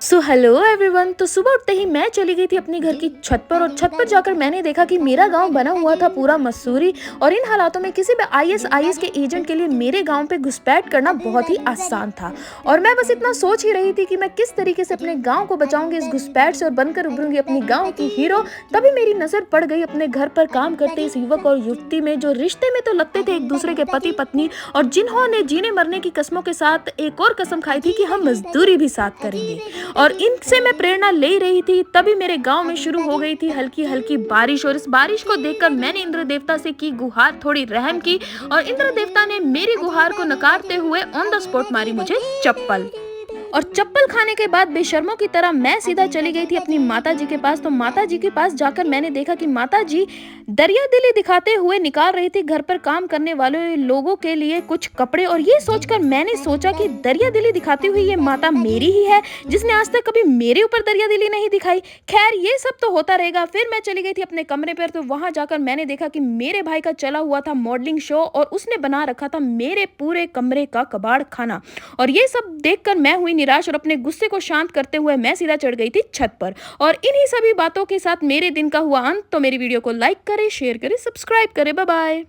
So hello everyone. तो सुबह उठते ही मैं चली गई थी अपनी घर की छत पर, और छत पर जाकर मैंने देखा कि मेरा गांव बना हुआ था पूरा मसूरी। और इन हालातों में किसी भी आईएस के एजेंट के लिए मेरे गांव पे घुसपैठ करना बहुत ही आसान था। और मैं बस इतना सोच ही रही थी कि मैं किस तरीके से अपने गांव को बचाऊंगी इस घुसपैठ से और बनकर उभरूंगी अपनी गांव की हीरो। तभी मेरी नजर पड़ गई अपने घर पर काम करते इस युवक और युवती में, जो रिश्ते में तो लगते थे एक दूसरे के पति पत्नी, और जिन्होंने जीने मरने की कसमों के साथ एक और कसम खाई थी कि हम मजदूरी भी साथ करेंगे। और इनसे मैं प्रेरणा ले रही थी, तभी मेरे गांव में शुरू हो गई थी हल्की हल्की बारिश। और इस बारिश को देखकर मैंने इंद्र देवता से की गुहार, थोड़ी रहम की, और इंद्र देवता ने मेरी गुहार को नकारते हुए ऑन द स्पॉट मारी मुझे चप्पल। और चप्पल खाने के बाद बेशर्मों की तरह मैं सीधा चली गई थी अपनी माता जी के पास। तो माता जी के पास जाकर मैंने देखा कि माता जी दरिया दिली दिखाते हुए निकाल रही थी घर पर काम करने वाले लोगों के लिए कुछ कपड़े। और ये सोचकर मैंने सोचा कि दरिया दिली दिखाती हुई ये माता मेरी ही है, जिसने आज तक कभी मेरे ऊपर दरिया दिली नहीं दिखाई। खैर, ये सब तो होता रहेगा। फिर मैं चली गई थी अपने कमरे पर। तो वहां जाकर मैंने देखा कि मेरे भाई का चला हुआ था मॉडलिंग शो, और उसने बना रखा था मेरे पूरे कमरे का कबाड़ खाना। और ये सब देखकर मैं हुई निराश, और अपने गुस्से को शांत करते हुए मैं सीधा चढ़ गई थी छत पर। और इन्हीं सभी बातों के साथ मेरे दिन का हुआ अंत। तो मेरी वीडियो को लाइक करें, शेयर करें, सब्सक्राइब करें। Bye bye.